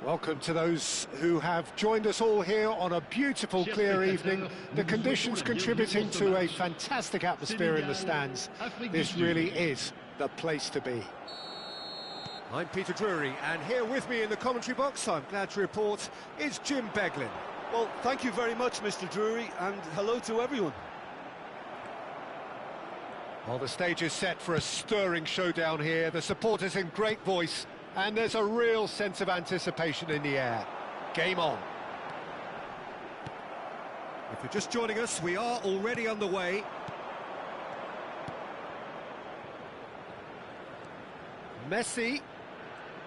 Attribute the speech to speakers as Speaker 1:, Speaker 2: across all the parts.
Speaker 1: Welcome to those who have joined us all here on a beautiful, clear evening. The conditions contributing to a fantastic atmosphere in the stands. This really is the place to be. I'm Peter Drury, and here with me in the commentary box, I'm glad to report, is Jim Beglin.
Speaker 2: Well, thank you very much, Mr. Drury, and hello to everyone.
Speaker 1: Well, the stage is set for a stirring showdown here. The supporters in great voice. And there's a real sense of anticipation in the air. Game on. If you're just joining us, we are already underway. Messi.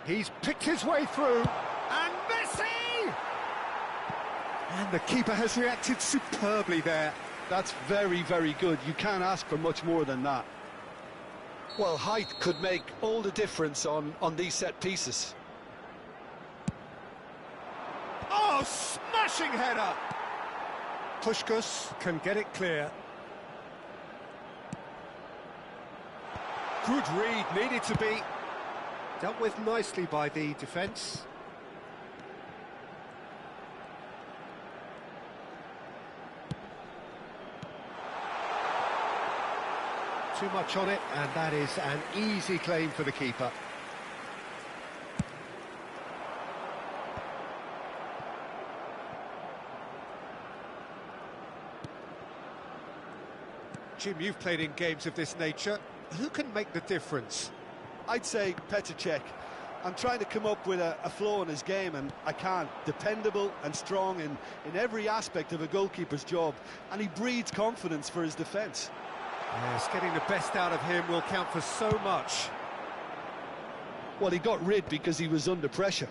Speaker 1: He's picked his way through. And Messi! And the keeper has reacted superbly there.
Speaker 2: That's very, very good. You can't ask for much more than that. Well, height could make all the difference on these set pieces.
Speaker 1: Oh, smashing header! Puskás can get it clear. Good read, needed to be dealt with nicely by the defence. Too much on it, and that is an easy claim for the keeper. Jim, you've played in games of this nature. Who can make the difference?
Speaker 2: I'd say Petr. I'm trying to come up with a flaw in his game, and I can't. Dependable and strong in every aspect of a goalkeeper's job, and he breeds confidence for his defence.
Speaker 1: Yes, getting the best out of him will count for so much.
Speaker 2: Well, he got rid because he was under pressure.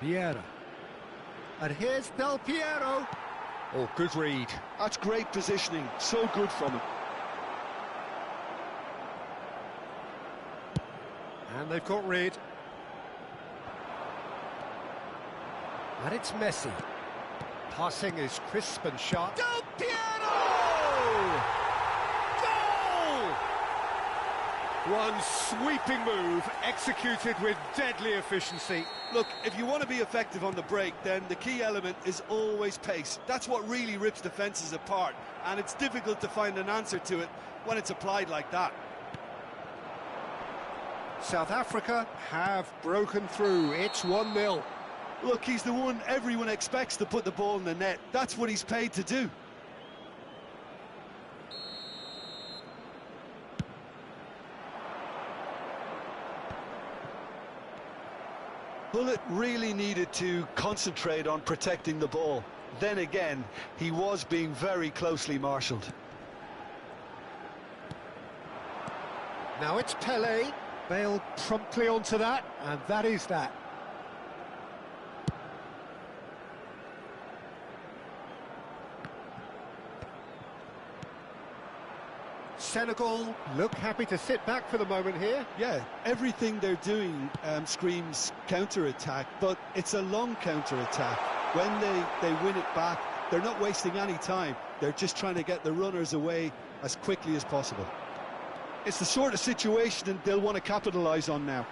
Speaker 1: Vieira. And here's Del Piero. Oh, good read.
Speaker 2: That's great positioning, so good from him.
Speaker 1: And they've got rid. And it's Messi. Passing is crisp and sharp. Del Piero! Goal! One sweeping move, executed with deadly efficiency.
Speaker 2: Look, if you want to be effective on the break, then the key element is always pace. That's what really rips defences apart, and it's difficult to find an answer to it when it's applied like that.
Speaker 1: South Africa have broken through. It's 1-0.
Speaker 2: Look, he's the one everyone expects to put the ball in the net. That's what he's paid to do. Bullet really needed to concentrate on protecting the ball. Then again, he was being very closely marshalled.
Speaker 1: Now it's Pelé. Bale promptly onto that, and that is that. Senegal look happy to sit back for the moment here.
Speaker 2: Yeah, everything they're doing screams counter-attack, but it's a long counter-attack. When they win it back, they're not wasting any time. They're just trying to get the runners away as quickly as possible. It's the sort of situation they'll want to capitalise on now.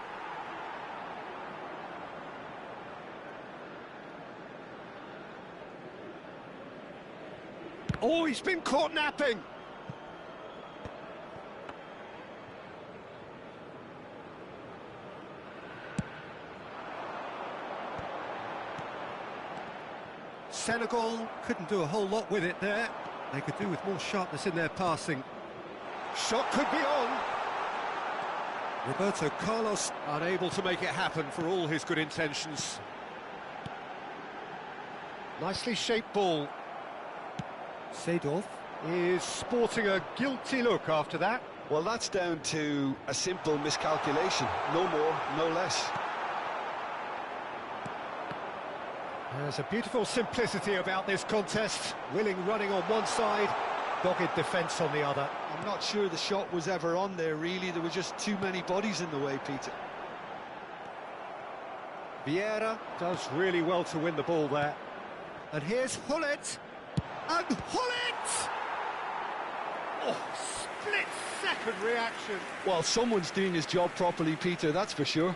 Speaker 1: Oh, he's been caught napping. Senegal couldn't do a whole lot with it there. They could do with more sharpness in their passing. Shot could be on. Roberto Carlos unable to make it happen for all his good intentions. Nicely shaped ball. Seedorf is sporting a guilty look after that.
Speaker 2: Well, that's down to a simple miscalculation. No more, no less.
Speaker 1: There's a beautiful simplicity about this contest. Willing running on one side, dogged defence on the other.
Speaker 2: I'm not sure the shot was ever on there, really. There were just too many bodies in the way, Peter.
Speaker 1: Vieira does really well to win the ball there. And here's Hullet. And Hullet! Oh, split-second reaction.
Speaker 2: Well, someone's doing his job properly, Peter, that's for sure.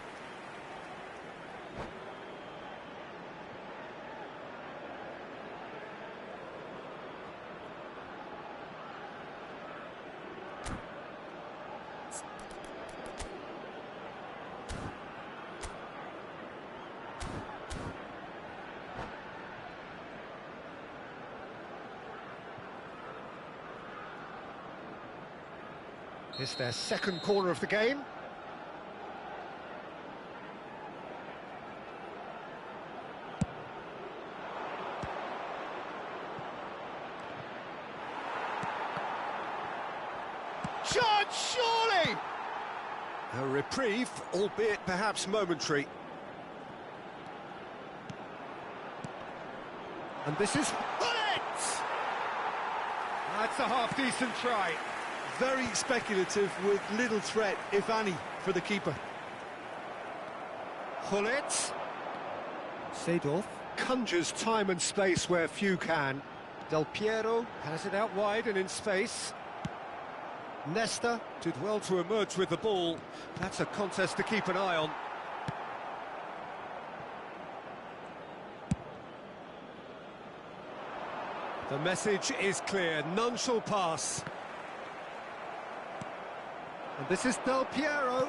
Speaker 1: It's their second corner of the game. Chance, surely! A reprieve, albeit perhaps momentary. And this is Hullet! That's a half-decent try.
Speaker 2: Very speculative with little threat, if any, for the keeper.
Speaker 1: Hullet. Seedorf conjures time and space where few can. Del Piero has it out wide and in space. Nesta did well to emerge with the ball. That's a contest to keep an eye on. The message is clear, none shall pass. And this is Del Piero.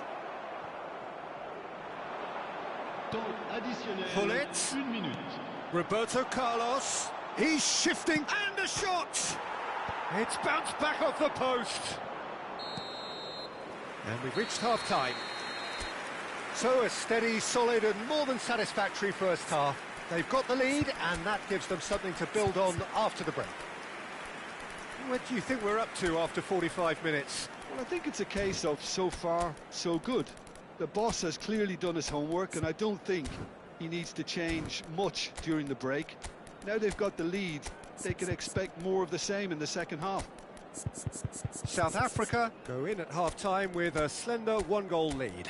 Speaker 1: Hullet. Roberto Carlos. He's shifting. And a shot! It's bounced back off the post. And we've reached half-time. So a steady, solid and more than satisfactory first half. They've got the lead and that gives them something to build on after the break. What do you think we're up to after 45 minutes?
Speaker 2: Well, I think it's a case of so far, so good. The boss has clearly done his homework, and I don't think he needs to change much during the break. Now they've got the lead, they can expect more of the same in the second half.
Speaker 1: South Africa go in at half-time with a slender one-goal lead.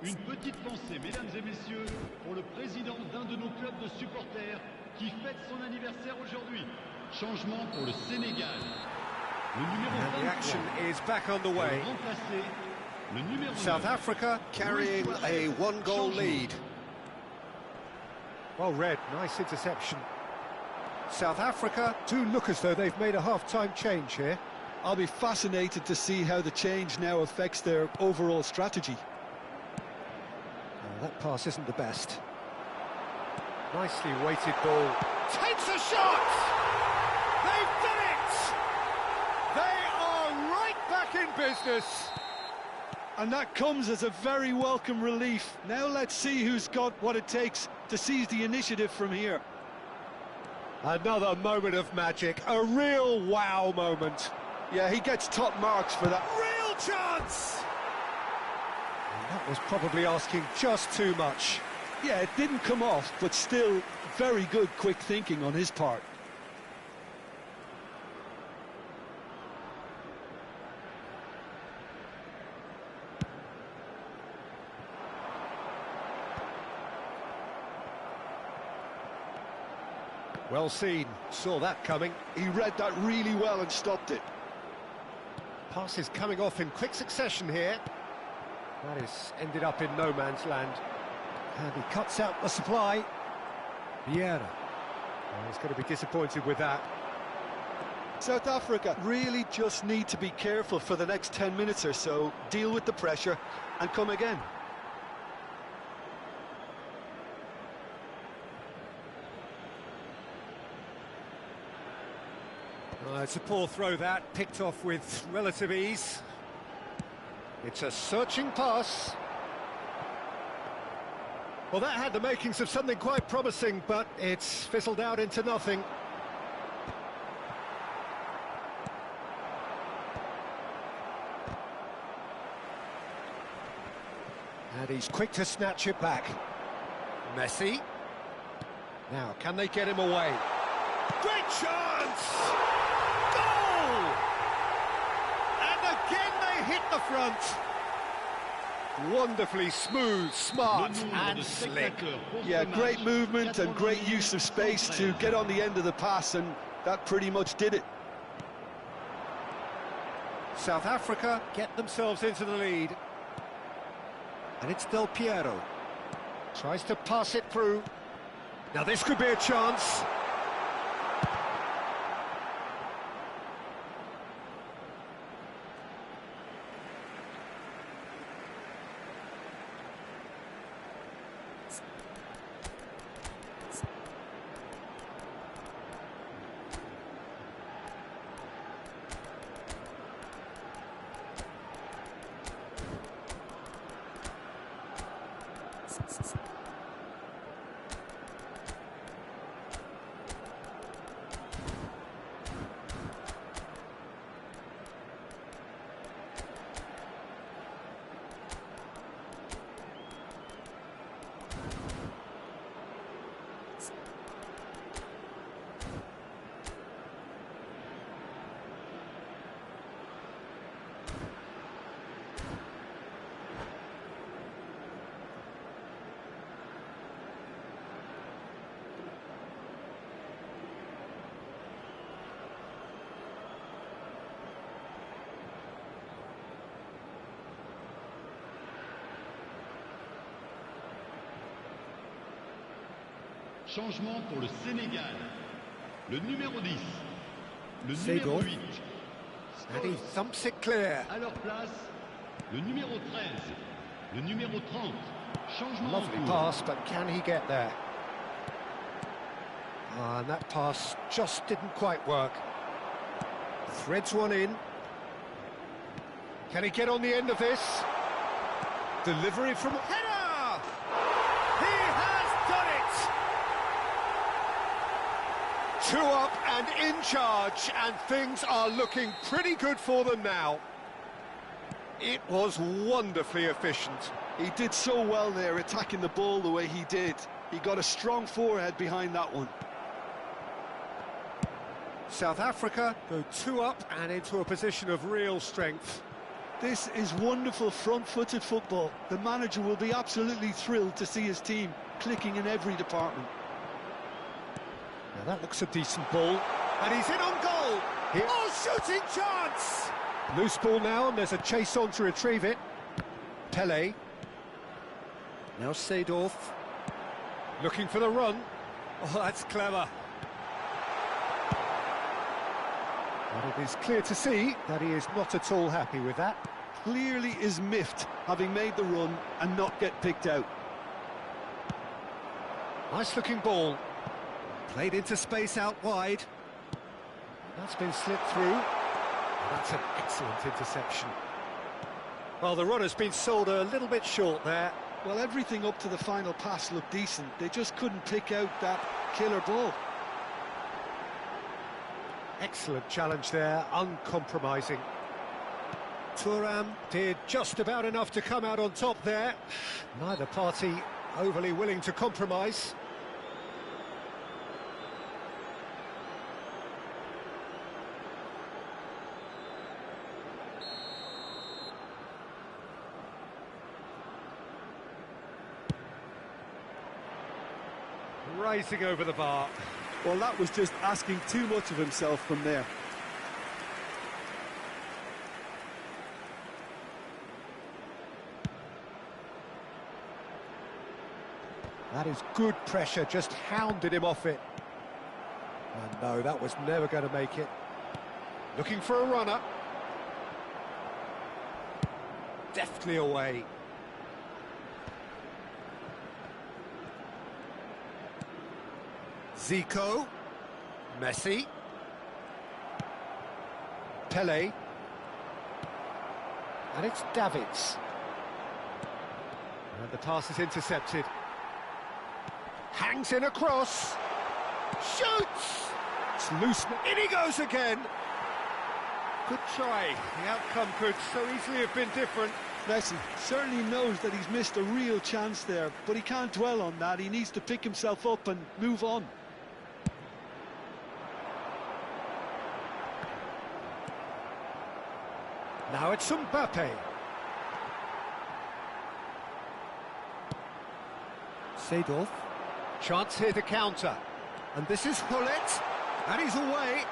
Speaker 3: Une petite pensée, mesdames et messieurs, pour le président d'un de nos clubs de supporters qui fête son anniversaire aujourd'hui. Changement pour le Sénégal. Le numéro 23.
Speaker 1: The action is back on the way.
Speaker 3: Le numéro
Speaker 1: South
Speaker 3: 9.
Speaker 1: Africa carrying a one-goal lead. Well read, nice interception. South Africa do look as though they've made a half-time change here.
Speaker 2: I'll be fascinated to see how the change now affects their overall strategy.
Speaker 1: That pass isn't the best. Nicely weighted ball. Takes a shot! They've done it! They are right back in business.
Speaker 2: And that comes as a very welcome relief. Now let's see who's got what it takes to seize the initiative from here.
Speaker 1: Another moment of magic, a real wow moment.
Speaker 2: Yeah, he gets top marks for that.
Speaker 1: Real chance! That was probably asking just too much.
Speaker 2: Yeah, it didn't come off, but still very good quick thinking on his part.
Speaker 1: Well seen, saw that coming.
Speaker 2: He read that really well and stopped it.
Speaker 1: Passes coming off in quick succession here. That is ended up in no man's land. And he cuts out the supply. Vieira. Oh, he's going to be disappointed with that.
Speaker 2: South Africa really just need to be careful for the next 10 minutes or so, deal with the pressure and come again.
Speaker 1: It's a poor throw that, picked off with relative ease. It's a searching pass. Well, that had the makings of something quite promising, but it's fizzled out into nothing. And he's quick to snatch it back. Messi. Now, can they get him away? Great chance! Goal! And again they hit the front. Wonderfully smooth, smart and slick.
Speaker 2: Yeah, great movement and great use of space to get on the end of the pass, and that pretty much did it.
Speaker 1: South Africa get themselves into the lead. And it's Del Piero. Tries to pass it through. Now this could be a chance.
Speaker 3: Changement pour le Sénégal. Le numéro 10. Le
Speaker 1: Seydou.
Speaker 3: numéro 8.
Speaker 1: And he thumps it clear.
Speaker 3: À leur place, le numéro 13. Le numéro 30. Changement en
Speaker 1: Lovely
Speaker 3: cours.
Speaker 1: pass, but can he get there? And that pass just didn't quite work. Threads one in. Can he get on the end of this? Delivery from header! He has done it! 2 up and in charge, and things are looking pretty good for them now. It was wonderfully efficient.
Speaker 2: He did so well there, attacking the ball the way he did. He got a strong forehead behind that one.
Speaker 1: South Africa go 2 up and into a position of real strength.
Speaker 2: This is wonderful front-footed football. The manager will be absolutely thrilled to see his team clicking in every department.
Speaker 1: Now that looks a decent ball, and he's in on goal. Oh, shooting chance! Loose ball now, and there's a chase on to retrieve it. Pele. Now Seydou. Looking for the run. Oh, that's clever. But it is clear to see that he is not at all happy with that.
Speaker 2: Clearly is miffed, having made the run and not get picked out.
Speaker 1: Nice looking ball. Played into space out wide. That's been slipped through. That's an excellent interception. Well, the run has been sold a little bit short there.
Speaker 2: Well, everything up to the final pass looked decent. They just couldn't pick out that killer ball.
Speaker 1: Excellent challenge there, uncompromising. Thuram did just about enough to come out on top there. Neither party overly willing to compromise. Rising over the bar.
Speaker 2: Well, that was just asking too much of himself from there.
Speaker 1: That is good pressure, just hounded him off it. And no, that was never going to make it. Looking for a runner. Deftly away. Zico, Messi, Pele, And it's Davids. And the pass is intercepted. Hangs in a cross. Shoots! It's loose. In he goes again. Good try. The outcome could so easily have been different.
Speaker 2: Messi certainly knows that he's missed a real chance there, but he can't dwell on that. He needs to pick himself up and move on.
Speaker 1: Now it's Mbappe. Seedorf. Chance here to counter. And this is Hullet. And he's away.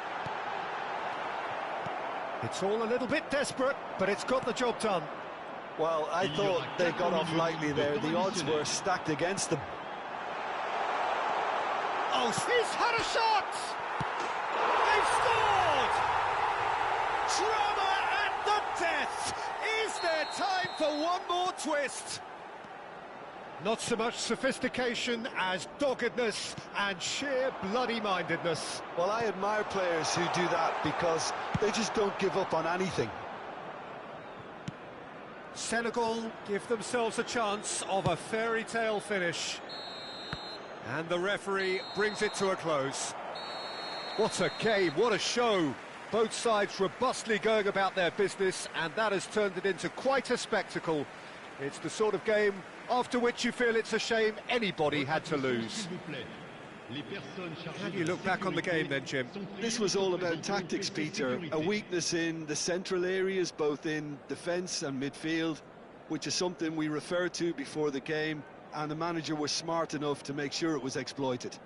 Speaker 1: It's all a little bit desperate, but it's got the job done.
Speaker 2: Well, I thought they got off lightly there. The odds were stacked against them.
Speaker 1: Oh, he's had a shot! They've scored! Drama at the death! Is there time for one more twist? Not so much sophistication as doggedness and sheer bloody-mindedness.
Speaker 2: Well, I admire players who do that because they just don't give up on anything.
Speaker 1: Senegal give themselves a chance of a fairy tale finish. And the referee brings it to a close. What a game, what a show. Both sides robustly going about their business, and that has turned it into quite a spectacle. It's the sort of game after which you feel it's a shame anybody had to lose. How do you look back on the game then, Jim?
Speaker 2: This was all about tactics, Peter. A weakness in the central areas, both in defence and midfield, which is something we referred to before the game, and the manager was smart enough to make sure it was exploited.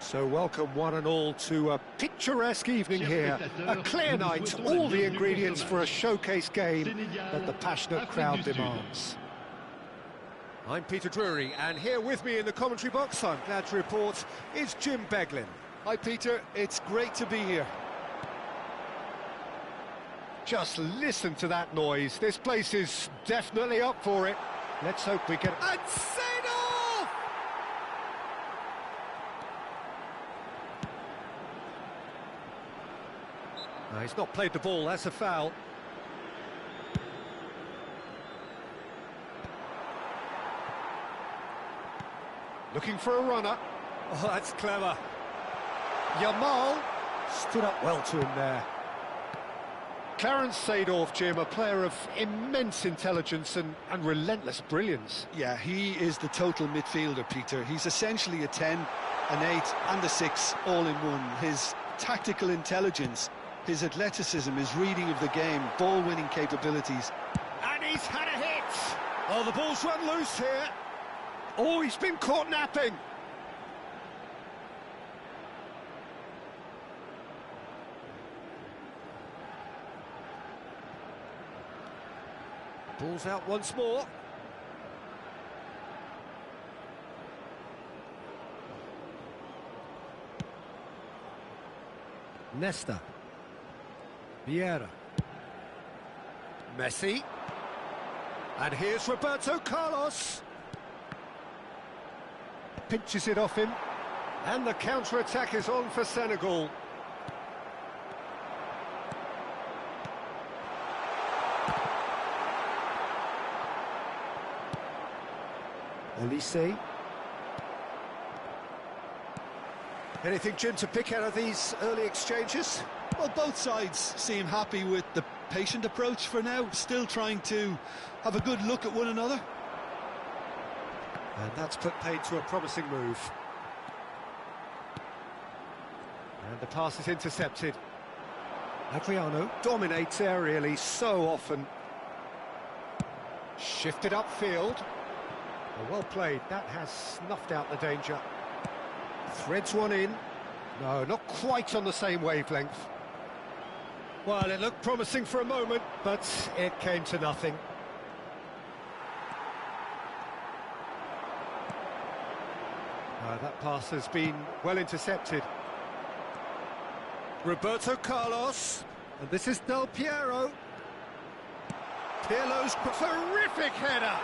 Speaker 1: So welcome one and all to a picturesque evening here, a clear night, all the ingredients for a showcase game that the passionate crowd demands. I'm Peter Drury, and here with me in the commentary box, I'm glad to report, is Jim Beglin.
Speaker 2: Hi Peter, it's great to be here.
Speaker 1: Just listen to that noise, this place is definitely up for it. Let's hope we can... And set off! No, he's not played the ball, that's a foul. Looking for a runner. Oh, that's clever. Yamal stood up well to him there. Clarence Seedorf, Jim, a player of immense intelligence and relentless brilliance.
Speaker 2: Yeah, he is the total midfielder, Peter. He's essentially a 10, an 8 and a 6 all in one. His tactical intelligence, his athleticism, his reading of the game, ball-winning capabilities.
Speaker 1: And he's had a hit! Oh, the ball's run loose here. Oh, he's been caught napping. Ball's out once more. Nesta. Vieira. Messi. And here's Roberto Carlos. Pinches it off him. And the counter-attack is on for Senegal. Elise. Anything, Jim, to pick out of these early exchanges?
Speaker 2: Well, both sides seem happy with the patient approach for now, still trying to have a good look at one another.
Speaker 1: And that's put paid to a promising move. And the pass is intercepted. Adriano dominates aerially so often. Shifted upfield. Well played, that has snuffed out the danger. Threads one in. No, not quite on the same wavelength. Well, it looked promising for a moment, but it came to nothing. That pass has been well intercepted. Roberto Carlos. And this is Del Piero. Pirlo's terrific header.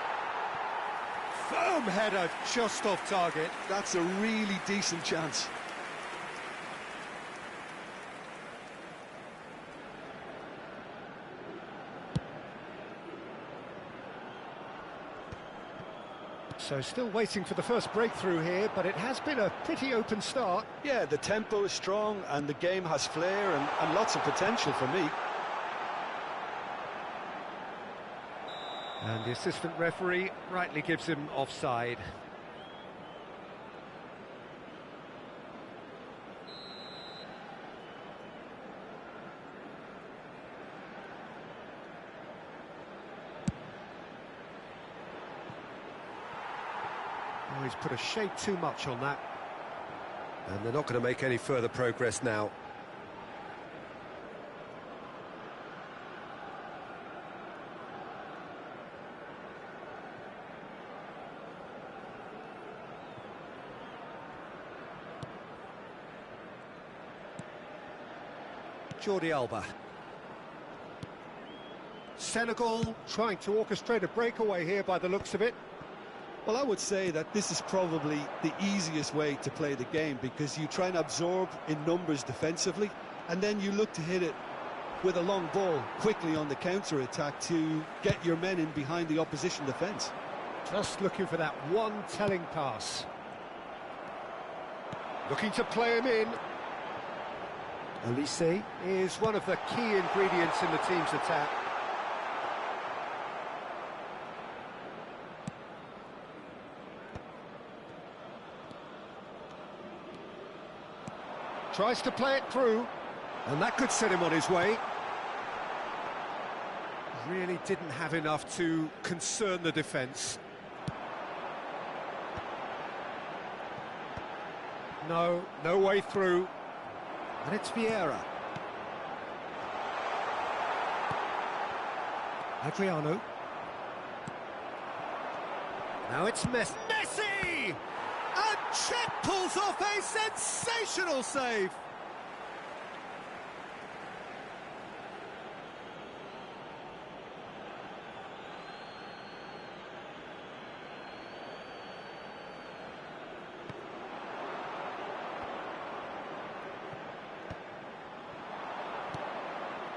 Speaker 1: Firm header, just off target.
Speaker 2: That's a really decent chance.
Speaker 1: So still waiting for the first breakthrough here, but it has been a pretty open start.
Speaker 2: Yeah, the tempo is strong and the game has flair and lots of potential for me.
Speaker 1: And the assistant referee rightly gives him offside. Oh, he's put a shade too much on that. And they're not going to make any further progress now. Jordi Alba. Senegal trying to orchestrate a breakaway here by the looks of it.
Speaker 2: Well, I would say that this is probably the easiest way to play the game because you try and absorb in numbers defensively and then you look to hit it with a long ball quickly on the counter-attack to get your men in behind the opposition defence.
Speaker 1: Just looking for that one telling pass. Looking to play him in. Elise is one of the key ingredients in the team's attack. Tries to play it through, and that could set him on his way. Really didn't have enough to concern the defence. No, no way through. And it's Vieira. Adriano. Now it's Messi.
Speaker 2: Messi! And Cech pulls off a sensational save.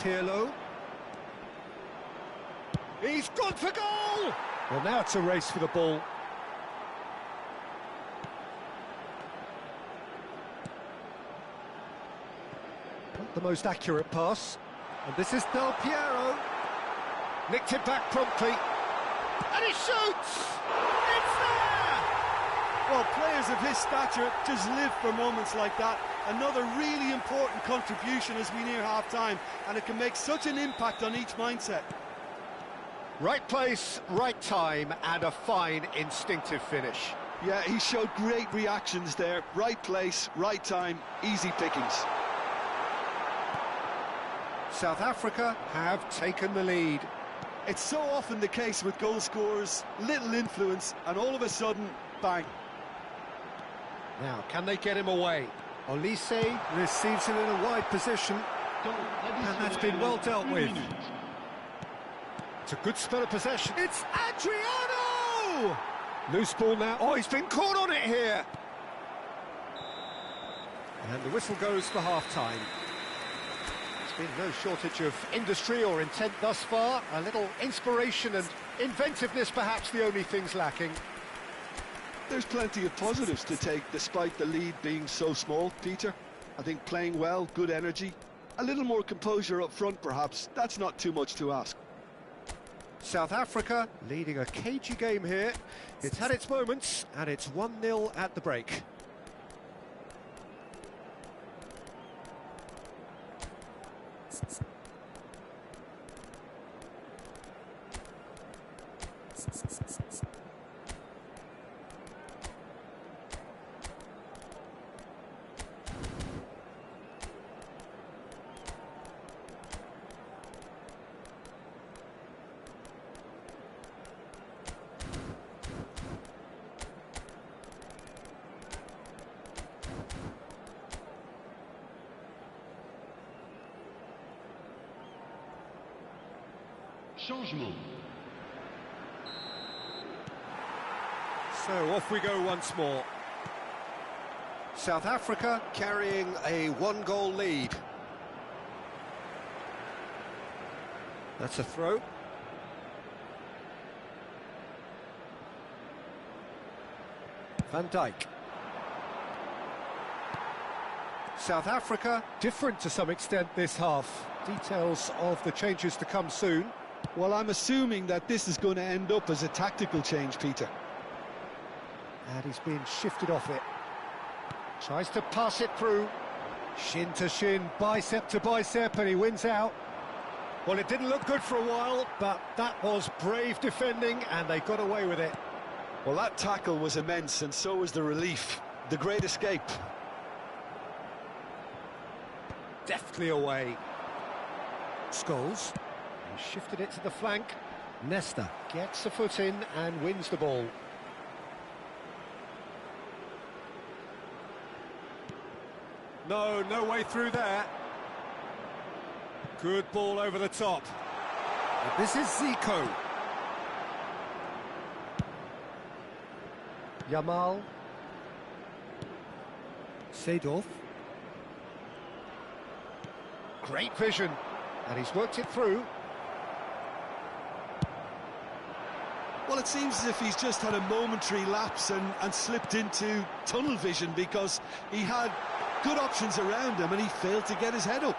Speaker 1: Pirlo. He's gone for goal! Well, now it's a race for the ball. Not the most accurate pass. And this is Del Piero. Nicked it back promptly. And he shoots! It's there!
Speaker 2: Well, players of his stature just live for moments like that. Another really important contribution as we near half-time, and it can make such an impact on each mindset.
Speaker 1: Right place, right time, and a fine instinctive finish.
Speaker 2: Yeah, he showed great reactions there. Right place, right time, easy pickings.
Speaker 1: South Africa have taken the lead.
Speaker 2: It's so often the case with goal scorers, little influence, and all of a sudden, bang.
Speaker 1: Now, can they get him away? Olise receives it in a wide position, and that's been well dealt with. It's a good spell of possession.
Speaker 2: It's Adriano!
Speaker 1: Loose ball now. Oh, he's been caught on it here. And the whistle goes for half-time. There's been no shortage of industry or intent thus far. A little inspiration and inventiveness, perhaps the only things lacking.
Speaker 2: There's plenty of positives to take despite the lead being so small, Peter. I think playing well, good energy, a little more composure up front perhaps, that's not too much to ask.
Speaker 1: South Africa leading a cagey game here. It's had its moments, and it's 1-0 at the break.
Speaker 3: Changement.
Speaker 1: So off we go once more. South Africa carrying a one-goal lead. That's a throw. Van Dijk. South Africa different to some extent this half. Details of the changes to come soon.
Speaker 2: Well, I'm assuming that this is going to end up as a tactical change, Peter.
Speaker 1: And he's being shifted off it. Tries to pass it through. Shin to shin, bicep to bicep, and he wins out. Well, it didn't look good for a while, but that was brave defending, and they got away with it.
Speaker 2: Well, that tackle was immense, and so was the relief. The great escape.
Speaker 1: Deftly away. Scholes. He shifted it to the flank. Nesta gets a foot in and wins the ball. No way through there. Good ball over the top. And this is Zico. Yamal. Seedorf. Great vision. And he's worked it through.
Speaker 2: Well, it seems as if he's just had a momentary lapse and slipped into tunnel vision because he had good options around him and he failed to get his head up.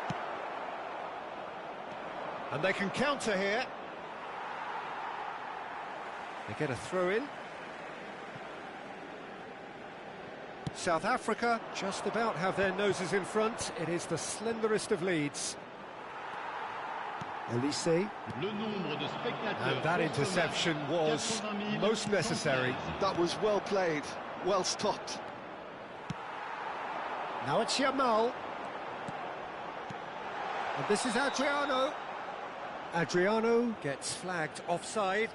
Speaker 1: And they can counter here. They get a throw in. South Africa just about have their noses in front. It is the slenderest of leads. Olise. And that interception was most necessary.
Speaker 2: That was well played, well stopped.
Speaker 1: Now it's Yamal. And this is Adriano. Adriano gets flagged offside.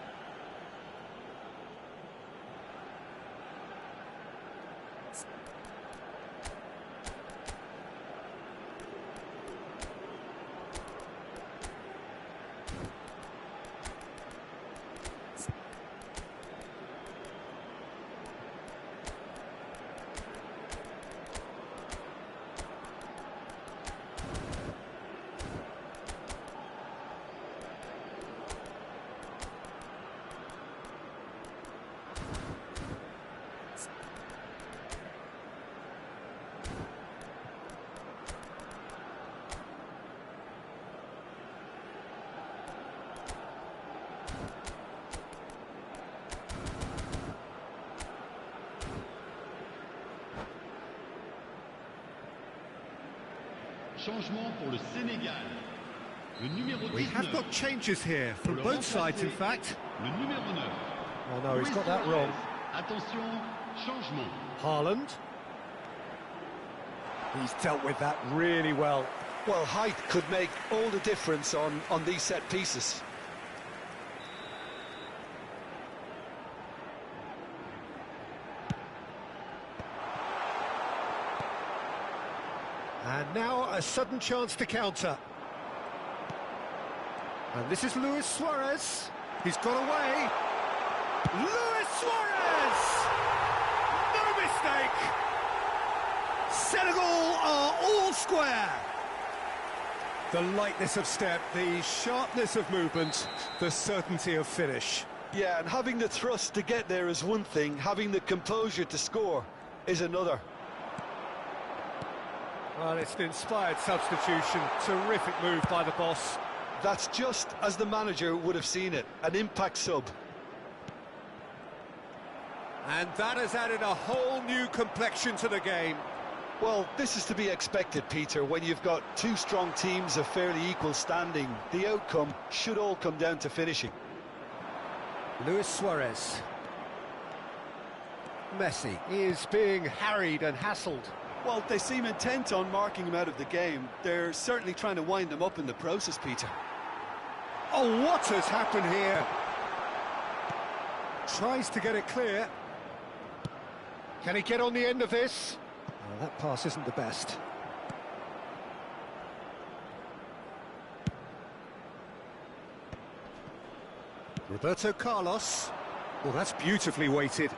Speaker 3: Changement pour le Sénégal. Le numéro 19.
Speaker 1: We have got changes here from both sides, in fact.
Speaker 3: Le numéro 9.
Speaker 1: Oh no, he's got that wrong.
Speaker 3: Attention, changement.
Speaker 1: Haaland. He's dealt with that really well.
Speaker 2: Well, height could make all the difference on these set pieces.
Speaker 1: And now a sudden chance to counter. And this is Luis Suarez. He's got away. Luis Suarez! No mistake! Senegal are all square. The lightness of step, the sharpness of movement, the certainty of finish.
Speaker 2: Yeah, and having the thrust to get there is one thing, having the composure to score is another.
Speaker 1: Well, it's an inspired substitution. Terrific move by the boss.
Speaker 2: That's just as the manager would have seen it, an impact sub.
Speaker 1: And that has added a whole new complexion to the game.
Speaker 2: Well, this is to be expected, Peter, when you've got two strong teams of fairly equal standing. The outcome should all come down to finishing.
Speaker 1: Luis Suarez. Messi is being harried and hassled.
Speaker 2: Well, they seem intent on marking him out of the game. They're certainly trying to wind him up in the process, Peter.
Speaker 1: Oh, what has happened here? Tries to get it clear. Can he get on the end of this? Oh, that pass isn't the best. Roberto Carlos. Well, that's beautifully weighted.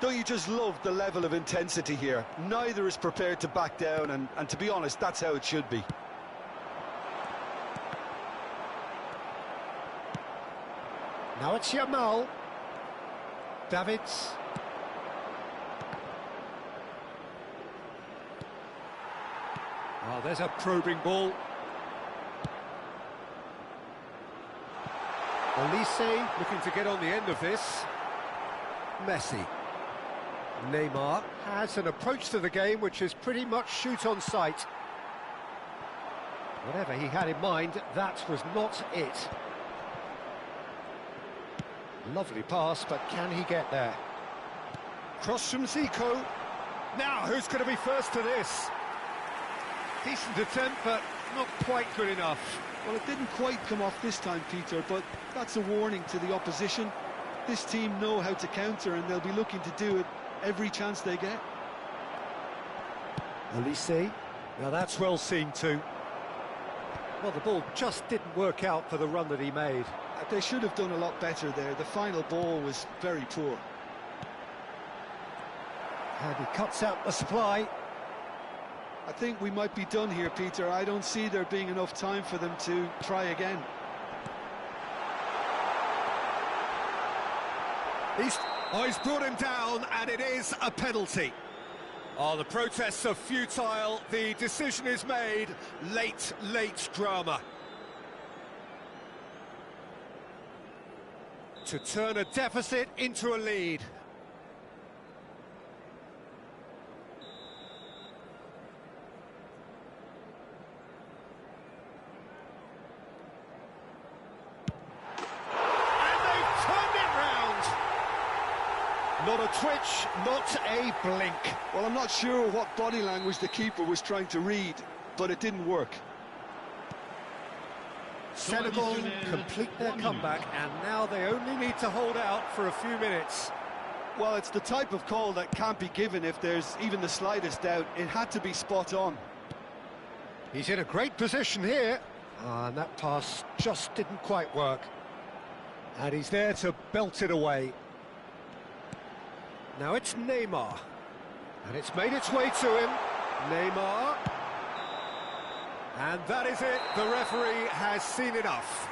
Speaker 2: Don't you just love the level of intensity here? Neither is prepared to back down, and to be honest, that's how it should be.
Speaker 1: Now it's Yamal. Davids. Oh, there's a probing ball. Olise looking to get on the end of this. Messi. Neymar has an approach to the game which is pretty much shoot on sight. Whatever he had in mind, that was not it. Lovely pass, but can he get there? Cross from Zico. Now, who's going to be first to this? Decent attempt, but not quite good enough.
Speaker 2: Well, it didn't quite come off this time, Peter, but that's a warning to the opposition. This team know how to counter, and they'll be looking to do it every chance they get.
Speaker 1: Olise. Now that's well seen too. Well, the ball just didn't work out for the run that he made.
Speaker 2: They should have done a lot better there. The final ball was very poor.
Speaker 1: And he cuts out the supply.
Speaker 2: I think we might be done here, Peter. I don't see there being enough time for them to try again.
Speaker 1: He's brought him down, and it is a penalty. Oh, the protests are futile. The decision is made. Late drama. To turn a deficit into a lead. Not a twitch, not a blink.
Speaker 2: Well, I'm not sure what body language the keeper was trying to read, but it didn't work.
Speaker 1: Senegal complete their comeback, and now they only need to hold out for a few minutes.
Speaker 2: Well, it's the type of call that can't be given if there's even the slightest doubt. It had to be spot on.
Speaker 1: He's in a great position here, and that pass just didn't quite work. And he's there to belt it away. Now it's Neymar, and it's made its way to him. Neymar. And that is it, the referee has seen enough.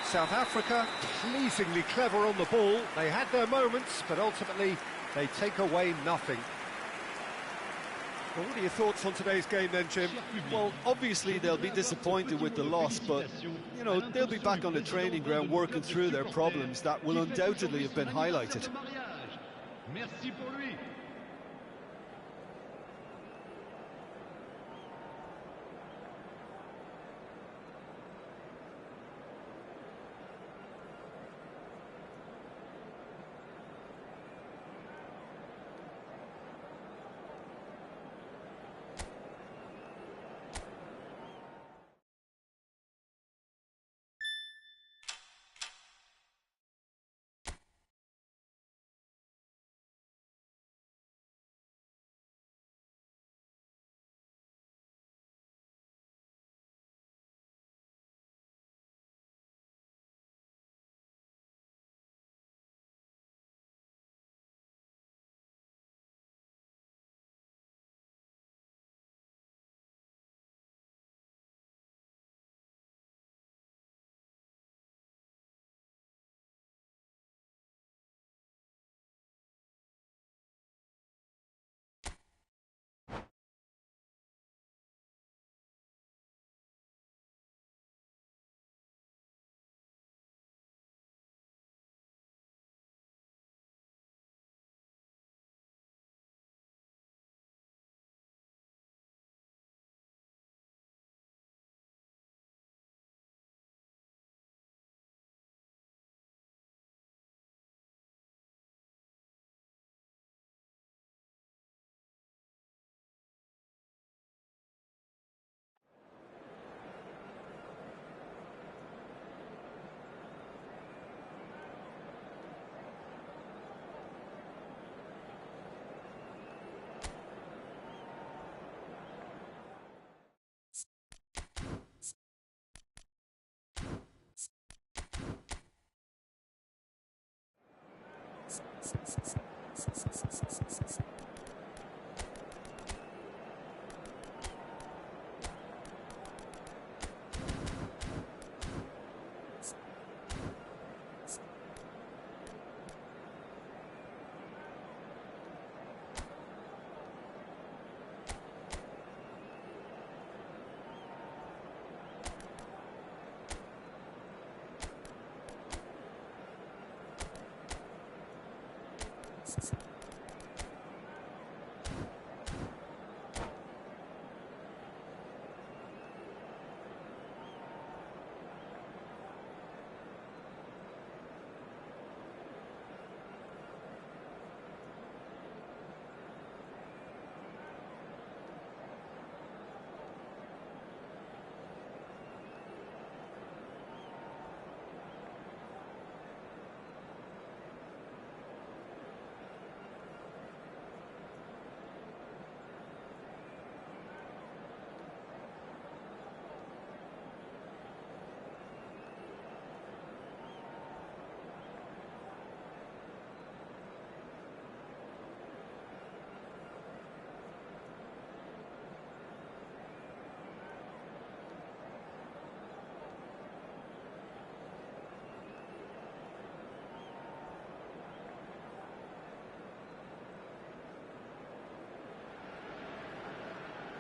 Speaker 1: South Africa, pleasingly clever on the ball. They had their moments, but ultimately they take away nothing. Well, what are your thoughts on today's game then, Jim?
Speaker 2: Well, obviously they'll be disappointed with the loss, but, you know, they'll be back on the training ground working through their problems that will undoubtedly have been highlighted.
Speaker 3: Merci pour lui.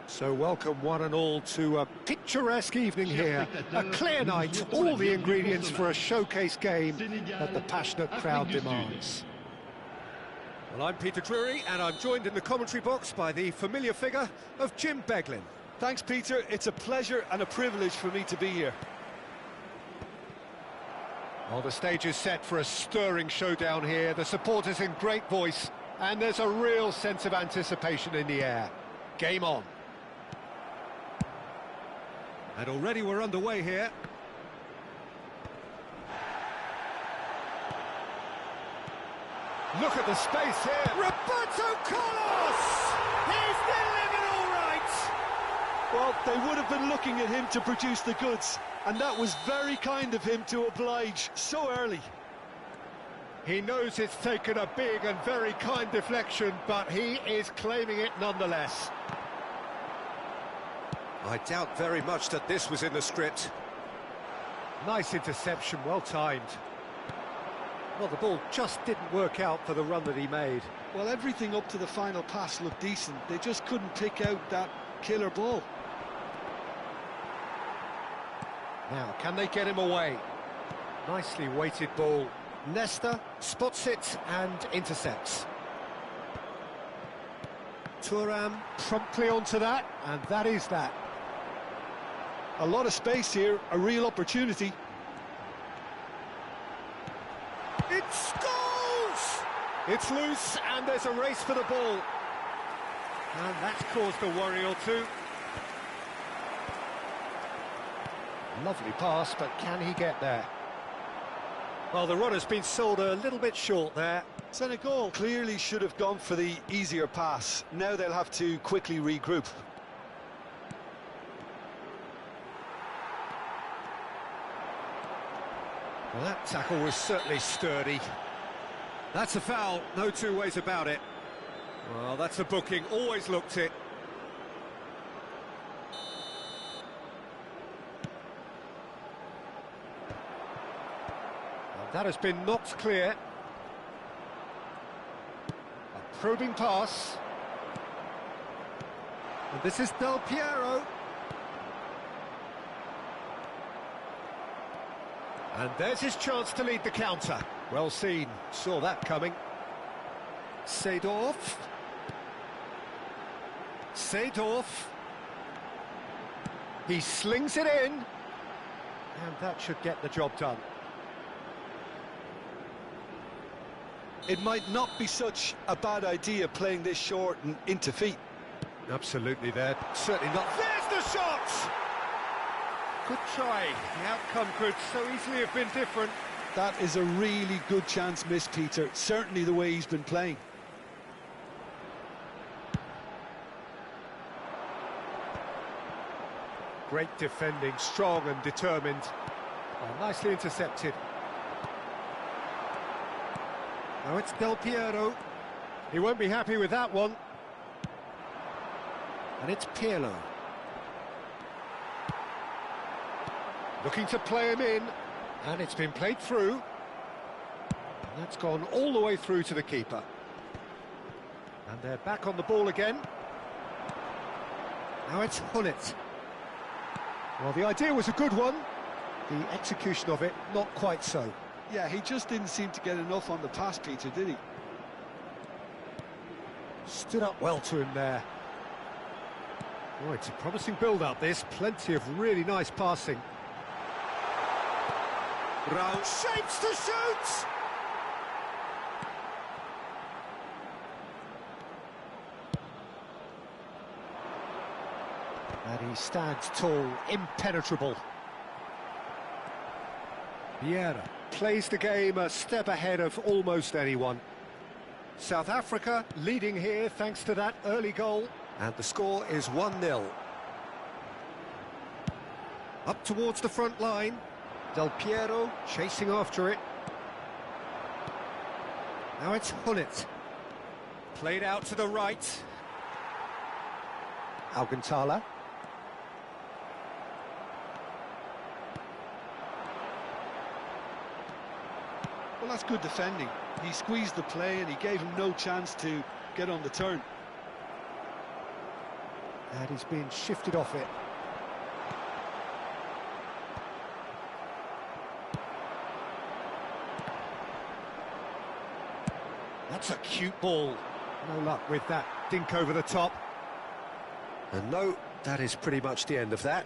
Speaker 1: So welcome one and all to a picturesque evening here, a clear night, all the ingredients for a showcase game that the passionate crowd demands. Well, I'm Peter Drury, and I'm joined in the commentary box by the familiar figure of Jim Beglin.
Speaker 2: Thanks, Peter. It's a pleasure and a privilege for me to be here.
Speaker 1: Well, the stage is set for a stirring showdown here. The supporters in great voice, and there's a real sense of anticipation in the air. Game on. And already we're underway here. Look at the space here. Roberto Carlos! He's delivering all right!
Speaker 2: Well, they would have been looking at him to produce the goods, and that was very kind of him to oblige so early.
Speaker 1: He knows it's taken a big and very kind deflection, but he is claiming it nonetheless. I doubt very much that this was in the script. Nice interception, well timed. Well, the ball just didn't work out for the run that he made.
Speaker 2: Well, everything up to the final pass looked decent. They just couldn't pick out that killer ball.
Speaker 1: Now, can they get him away? Nicely weighted ball. Nesta spots it and intercepts. Thuram promptly onto that, and that is that.
Speaker 2: A lot of space here, a real opportunity.
Speaker 1: It's goals! It's loose, and there's a race for the ball. And that's caused a worry or two. Lovely pass, but can he get there? Well, the runner's been sold a little bit short there.
Speaker 2: Senegal clearly should have gone for the easier pass. Now they'll have to quickly regroup.
Speaker 1: Well, that tackle was certainly sturdy. That's a foul, no two ways about it. Well, that's a booking, always looked it. Well, that has been knocked clear. A probing pass. And this is Del Piero. And there's his chance to lead the counter. Well seen, saw that coming. Seedorf. He slings it in. And that should get the job done.
Speaker 2: It might not be such a bad idea playing this short and into feet.
Speaker 1: Absolutely there. Certainly not. There's the shot! Good try. The outcome could so easily have been different.
Speaker 2: That is a really good chance missed, Peter. Certainly the way he's been playing.
Speaker 1: Great defending, strong and determined. Oh, nicely intercepted. Now it's Del Piero. He won't be happy with that one. And it's Pirlo. Looking to play him in, and it's been played through. And that's gone all the way through to the keeper. And they're back on the ball again. Now it's Hullet. Well, the idea was a good one. The execution of it, not quite so.
Speaker 2: Yeah, he just didn't seem to get enough on the pass, Peter, did he?
Speaker 1: Stood up well to him there. Oh, it's a promising build-up, this. Plenty of really nice passing. Raul shapes to shoot! And he stands tall, impenetrable. Vieira plays the game a step ahead of almost anyone. South Africa leading here thanks to that early goal. And the score is 1-0. Up towards the front line. Del Piero chasing after it. Now it's Hullet. Played out to the right. Alcantara.
Speaker 2: Well, that's good defending. He squeezed the play and he gave him no chance to get on the turn.
Speaker 1: And he's being shifted off it. That's a cute ball. No luck with that dink over the top. And no, that is pretty much the end of that.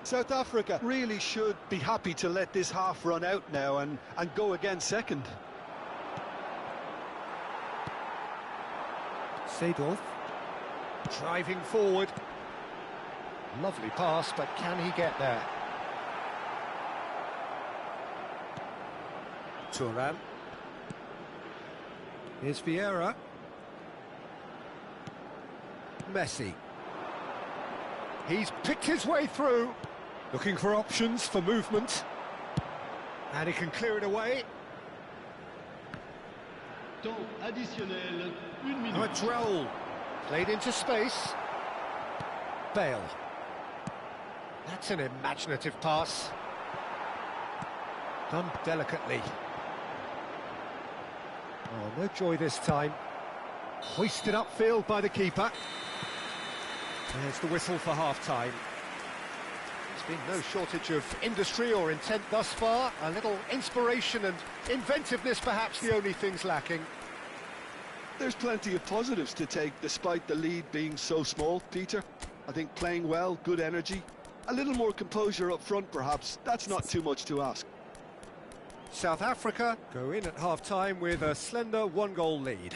Speaker 2: South Africa really should be happy to let this half run out now and go again second.
Speaker 1: Seedorf driving forward. Lovely pass, but can he get there? Turan. Here's Vieira. Messi. He's picked his way through, looking for options for movement. And he can clear it away.
Speaker 3: Temps additionnel, 1 minute.
Speaker 1: Madrol. Played into space. Bale. That's an imaginative pass. Done delicately. Oh, no joy this time. Hoisted upfield by the keeper. There's the whistle for half-time. There's been no shortage of industry or intent thus far. A little inspiration and inventiveness, perhaps the only things lacking.
Speaker 2: There's plenty of positives to take despite the lead being so small, Peter. I think playing well, good energy. A little more composure up front, perhaps. That's not too much to ask.
Speaker 1: South Africa go in at half-time with a slender one-goal lead.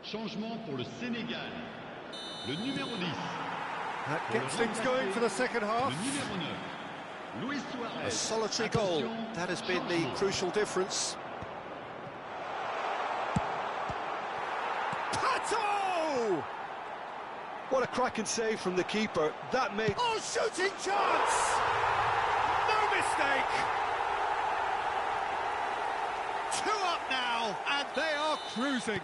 Speaker 3: Changement pour le Sénégal. Le numéro 10.
Speaker 1: That gets things going for the second half.
Speaker 3: Le numéro 9. Luis Suarez.
Speaker 1: A solitary goal. That has been the crucial difference. Pato!
Speaker 2: What a cracking save from the keeper. That made...
Speaker 1: Oh, shooting chance! No mistake! 2 up now, and they are cruising.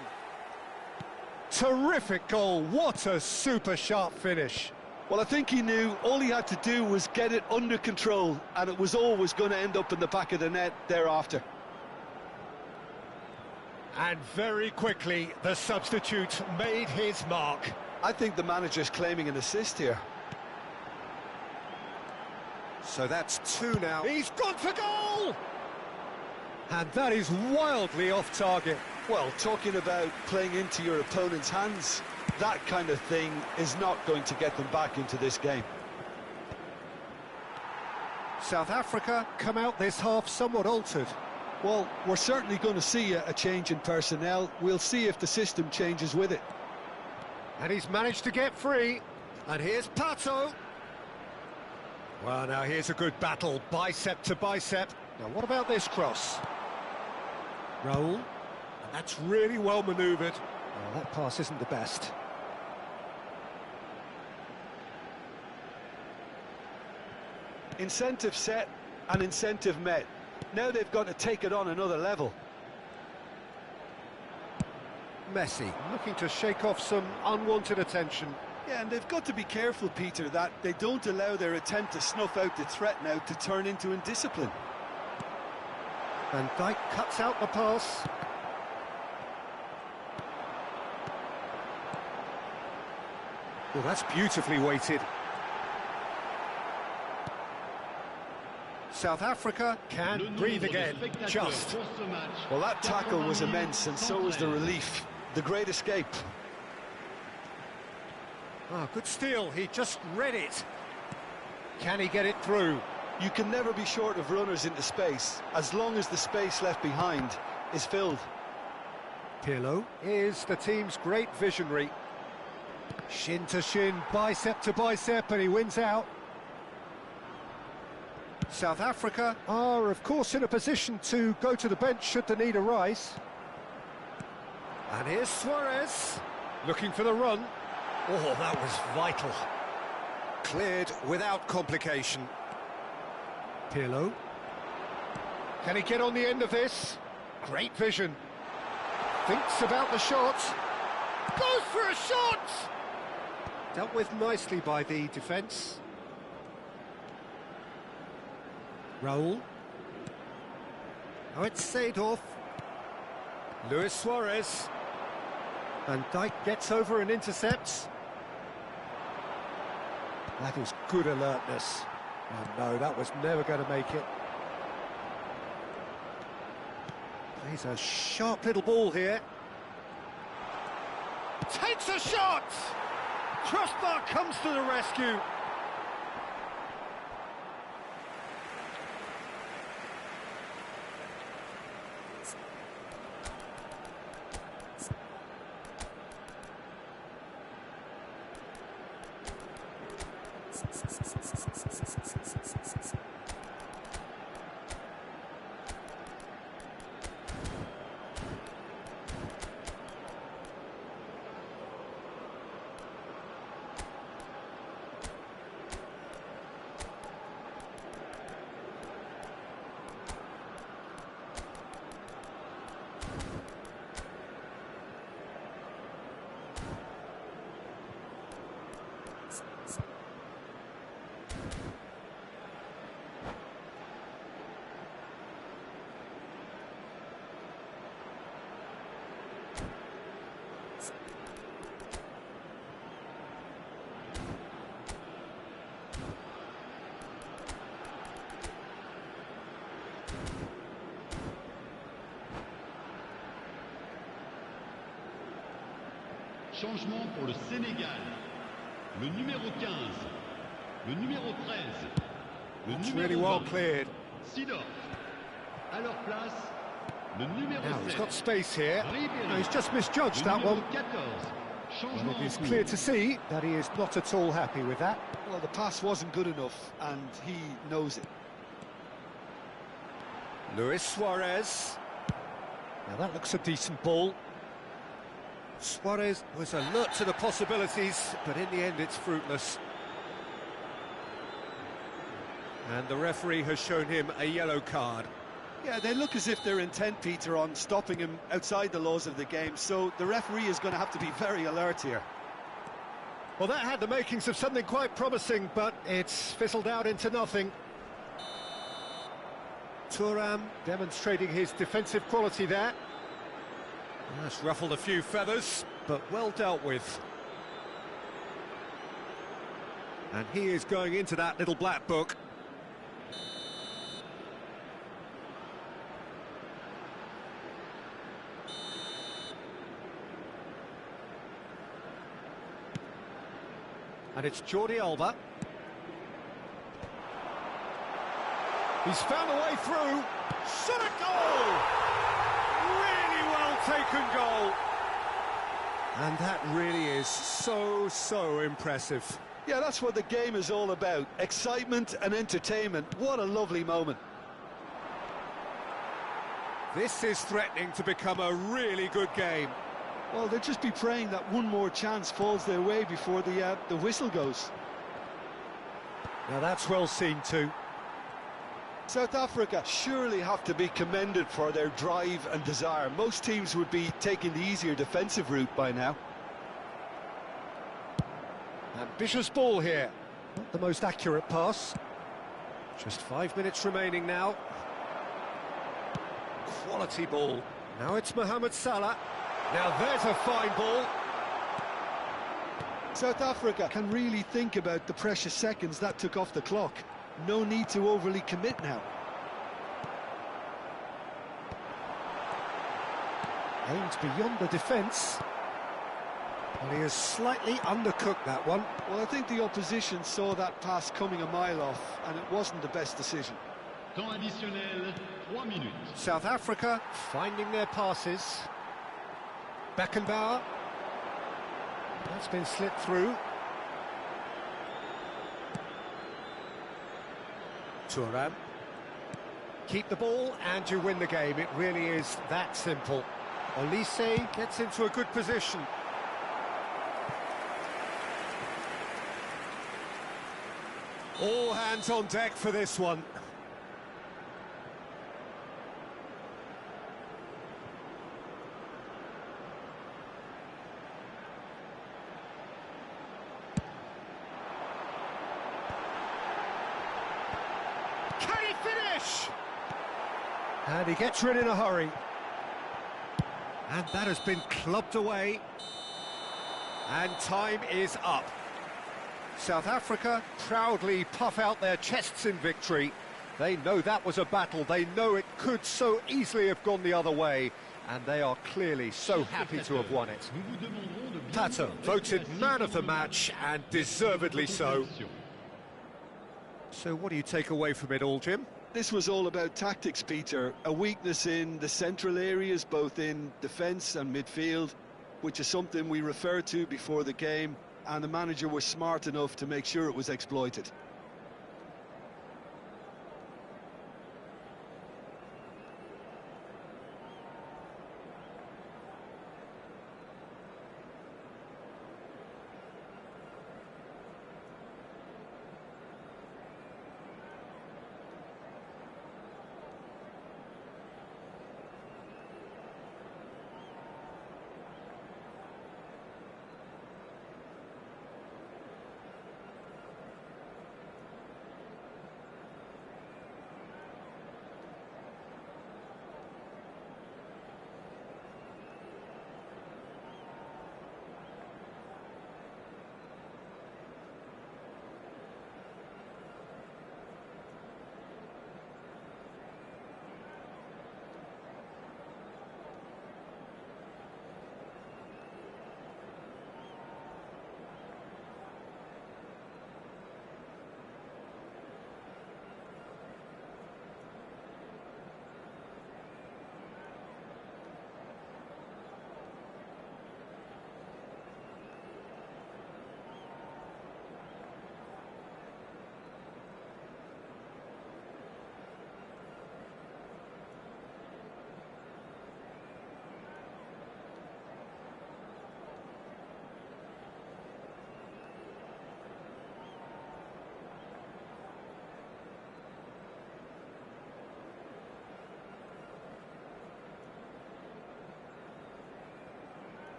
Speaker 1: Terrific goal. What a super sharp finish.
Speaker 2: Well, I think he knew all he had to do was get it under control, and it was always going to end up in the back of the net thereafter.
Speaker 1: And very quickly, the substitute made his mark.
Speaker 2: I think the manager's claiming an assist here.
Speaker 1: So that's 2 now. He's gone for goal! And that is wildly off target.
Speaker 2: Well, talking about playing into your opponent's hands, that kind of thing is not going to get them back into this game.
Speaker 1: South Africa come out this half somewhat altered.
Speaker 2: Well, we're certainly going to see a change in personnel. We'll see if the system changes with it.
Speaker 1: And he's managed to get free. And here's Pato. Well, now here's a good battle, bicep to bicep. Now, what about this cross? Raul. And that's really well manoeuvred. Oh, that pass isn't the best.
Speaker 2: Incentive set and incentive met. Now they've got to take it on another level.
Speaker 1: Messi looking to shake off some unwanted attention.
Speaker 2: Yeah, and they've got to be careful, Peter, that they don't allow their attempt to snuff out the threat now to turn into indiscipline.
Speaker 1: Van Dijk cuts out the pass. Well, that's beautifully weighted. South Africa can breathe again, just.
Speaker 2: Well, that tackle was immense, and so was the relief. The great escape.
Speaker 1: Oh, good steal, he just read it. Can he get it through?
Speaker 2: You can never be short of runners into space, as long as the space left behind is filled.
Speaker 1: Pirlo is the team's great visionary. Shin to shin, bicep to bicep, and he wins out. South Africa are, of course, in a position to go to the bench should the need arise. And here's Suarez, looking for the run. Oh, that was vital. Cleared without complication. Pirlo. Can he get on the end of this? Great vision. Thinks about the shot. Goes for a shot! Dealt with nicely by the defence. Raul. Now it's Seedorf. Luis Suarez. Van Dijk gets over and intercepts. That is good alertness. Oh no, that was never going to make it. Plays a sharp little ball here. Takes a shot! Crossbar comes to the rescue.
Speaker 3: Changement pour le Sénégal. Le numéro 15, le numéro 13, le
Speaker 1: That's
Speaker 3: numéro
Speaker 1: really well
Speaker 3: 20,
Speaker 1: cleared.
Speaker 3: Seedorf. À leur place, le numéro
Speaker 1: Now he's
Speaker 3: 7,
Speaker 1: got space here.
Speaker 3: Ribéry.
Speaker 1: No, he's just misjudged
Speaker 3: Le
Speaker 1: that
Speaker 3: numéro
Speaker 1: one.
Speaker 3: 14. Changement
Speaker 1: Well, it is
Speaker 3: en
Speaker 1: clear
Speaker 3: cours.
Speaker 1: to see that he is not at all happy with that.
Speaker 2: Well, the pass wasn't good enough, and he knows it.
Speaker 1: Luis Suarez. Now that looks a decent ball. Suarez was alert to the possibilities, but in the end it's fruitless. And the referee has shown him a yellow card.
Speaker 2: Yeah, they look as if they're intent, Peter, on stopping him outside the laws of the game, so the referee is going to have to be very alert here.
Speaker 1: Well, that had the makings of something quite promising, but it's fizzled out into nothing. Thuram demonstrating his defensive quality there. That's ruffled a few feathers, but well dealt with. And he is going into that little black book. And it's Jordi Alba. He's found a way through. Shot a goal! Really well taken goal. And that really is so impressive.
Speaker 2: Yeah, that's what the game is all about. Excitement and entertainment. What a lovely moment.
Speaker 1: This is threatening to become a really good game.
Speaker 2: Well, they'll just be praying that one more chance falls their way before the whistle goes.
Speaker 1: Now that's well seen too.
Speaker 2: South Africa surely have to be commended for their drive and desire. Most teams would be taking the easier defensive route by now.
Speaker 1: Ambitious ball here. Not the most accurate pass. Just 5 minutes remaining now. Quality ball. Now it's Mohamed Salah. Now there's a fine ball.
Speaker 2: South Africa can really think about the precious seconds that took off the clock. No need to overly commit now.
Speaker 1: Aims beyond the defence. Well, he has slightly undercooked that one.
Speaker 2: Well, I think the opposition saw that pass coming a mile off, and it wasn't the best decision.
Speaker 3: Temps additionnel, 3 minutes.
Speaker 1: South Africa finding their passes. Beckenbauer. That's been slipped through. Thuram. Keep the ball and you win the game. It really is that simple. Olise gets into a good position. All hands on deck for this one. Fresh! And he gets rid in a hurry. And that has been clubbed away. And time is up. South Africa proudly puff out their chests in victory. They know that was a battle. They know it could so easily have gone the other way. And they are clearly so happy to have won it. Tato voted man of the match, and deservedly so. So what do you take away from it all, Jim?
Speaker 2: This was all about tactics, Peter. A weakness in the central areas, both in defence and midfield, which is something we referred to before the game, and the manager was smart enough to make sure it was exploited.